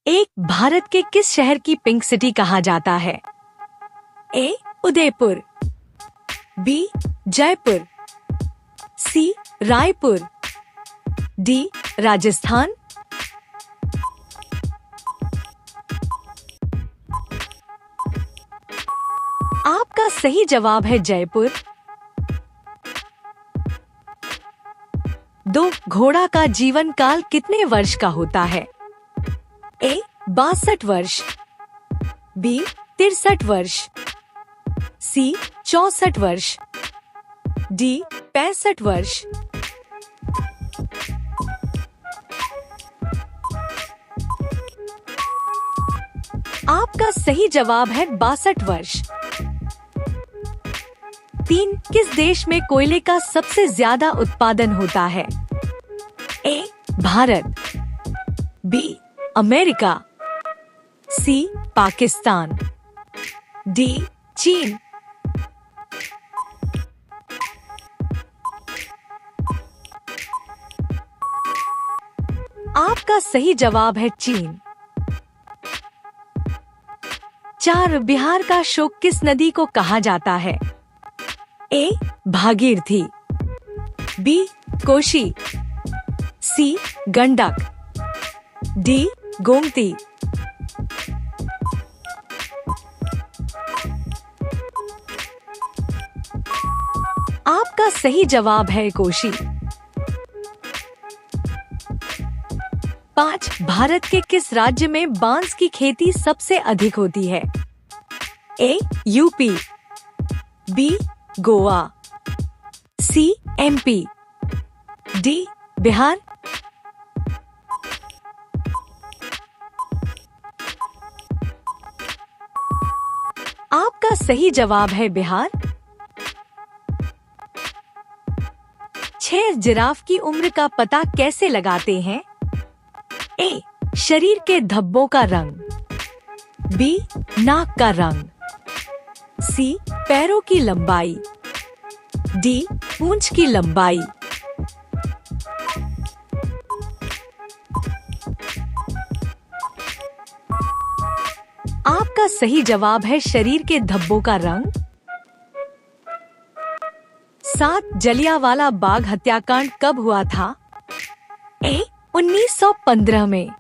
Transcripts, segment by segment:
एक भारत के किस शहर की पिंक सिटी कहा जाता है? ए. उदयपुर, बी. जयपुर, सी. रायपुर, डी. राजस्थान। आपका सही जवाब है जयपुर। दो घोड़ा का जीवन काल कितने वर्ष का होता है? ए. 62 वर्ष, बी. 63 वर्ष, सी. 64 वर्ष, डी. 65 वर्ष। आपका सही जवाब है 62 वर्ष। 3. किस देश में कोयले का सबसे ज्यादा उत्पादन होता है? ए. भारत, बी. अमेरिका, सी. पाकिस्तान, डी. चीन। आपका सही जवाब है चीन। 4. बिहार का शोक किस नदी को कहा जाता है? ए. भागीरथी, बी. कोशी, सी. गंडक, डी. गोमती। आपका सही जवाब है कोशी। 5. भारत के किस राज्य में बांस की खेती सबसे अधिक होती है? A. UP, B. Goa, C. MP, D. Bihar. आपका सही जवाब है बिहार। 6. जिराफ की उम्र का पता कैसे लगाते हैं? ए. शरीर के धब्बों का रंग, बी. नाक का रंग, सी. पैरों की लंबाई, डी. पूंछ की लंबाई। आपका सही जवाब है शरीर के धब्बों का रंग। 7. जलियांवाला बाग हत्याकांड कब हुआ था? ए. 1915 में,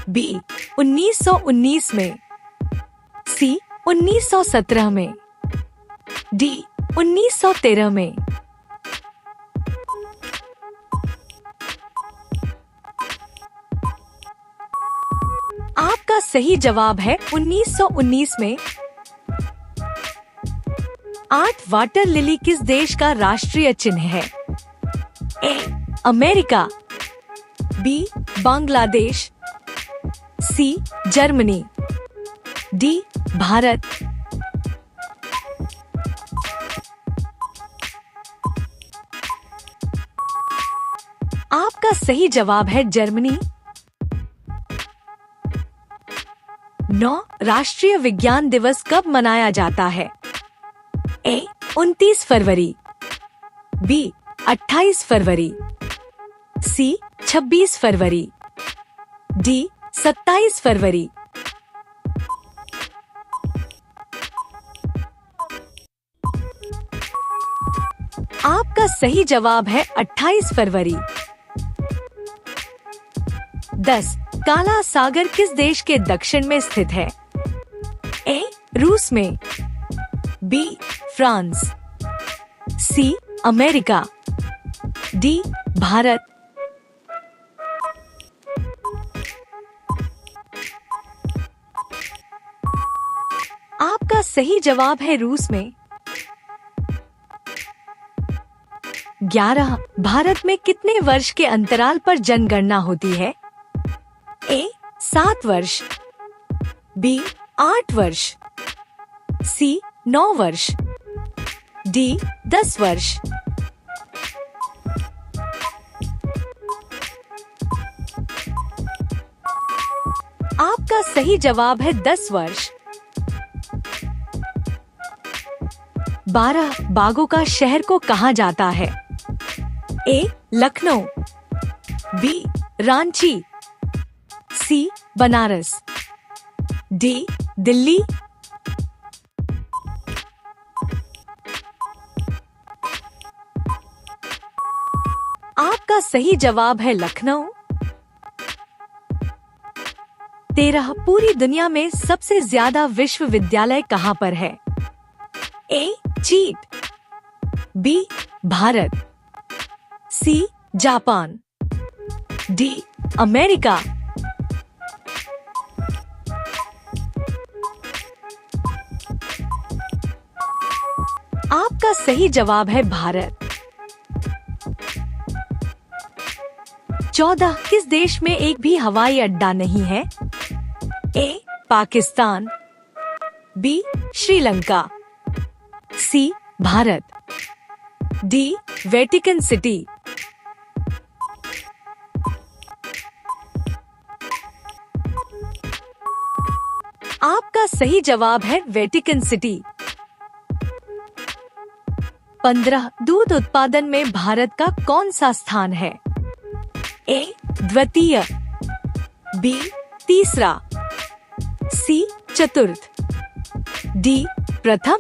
बी. 1919 में, सी. 1917 में, डी. 1913 में। आपका सही जवाब है 1919 में। 8. वाटर लिली किस देश का राष्ट्रीय चिन्ह है? A. America, B. Bangladesh, C. Germany, D. Bharat. आपका सही जवाब है जर्मनी। 9. राष्ट्रीय विज्ञान दिवस कब मनाया जाता है? ए. 29 फरवरी, बी. 28 फरवरी, सी. 26 फरवरी, डी. 27 फरवरी। आपका सही जवाब है 28 फरवरी। 10. काला सागर किस देश के दक्षिण में स्थित है? ए. रूस में, B. France, C. America, D. Bharat. आपका सही जवाब है रूस में। 11. भारत में कितने वर्ष के अंतराल पर जनगणना होती है? ए. 7 वर्ष, बी. 8 वर्ष, सी. 9 वर्ष, डी. 10 वर्ष। आपका सही जवाब है 10 वर्ष। 12. बागों का शहर को कहा जाता है? ए. लखनऊ, बी. रांची, सी. बनारस। डी दिल्ली। आपका सही जवाब है लखनऊ। 13 पूरी दुनिया में सबसे ज्यादा विश्वविद्यालय कहाँ पर है? ए चीन, B Bharat, C Japan, D America. आपका सही जवाब है भारत। 14 किस देश में एक भी हवाई अड्डा नहीं है? A Pakistan, B Sri Lanka, C Bharat, D Vatican city. आपका सही जवाब है वेटिकन सिटी। 15 दूध उत्पादन में भारत का कौन सा स्थान है? ए द्वितीय, बी तीसरा, सी चतुर्थ, डी प्रथम।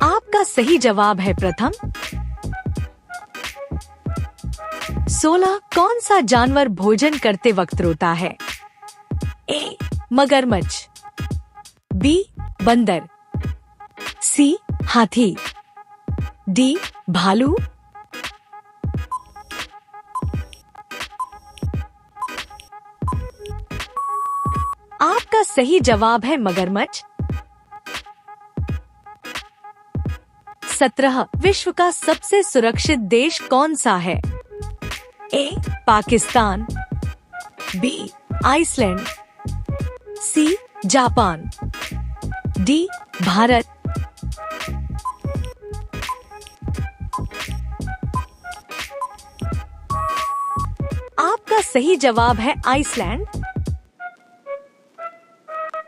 आपका सही जवाब है प्रथम। 16 कौन सा जानवर भोजन करते वक्त रोता है? ए मगरमच्छ, बी बंदर, सी हाथी, डी भालू। आपका सही जवाब है मगरमच्छ। 17 विश्व का सबसे सुरक्षित देश कौन सा है? A Pakistan, B Iceland, C Japan, D Bharat. आपका सही जवाब है आइसलैंड।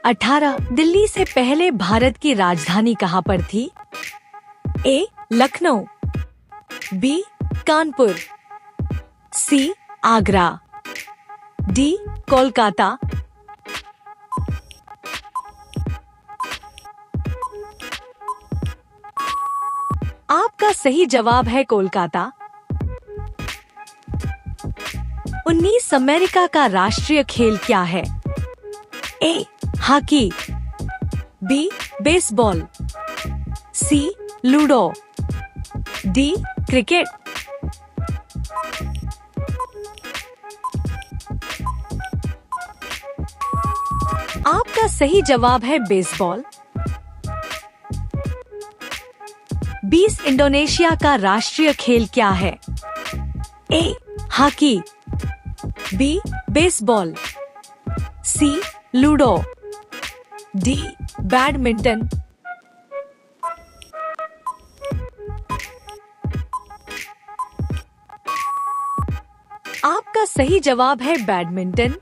18 दिल्ली से पहले भारत की राजधानी कहाँ पर थी? ए लखनऊ, बी कानपुर, सी आगरा, डी कोलकाता। आपका सही जवाब है कोलकाता। 19 अमेरिका का राष्ट्रीय खेल क्या है? A hockey, B baseball, C ludo, D cricket. आपका सही जवाब है बेसबॉल। 20 इंडोनेशिया का राष्ट्रीय खेल क्या है? A hockey, B baseball, C ludo, D badminton. आपका सही जवाब है बैडमिंटन।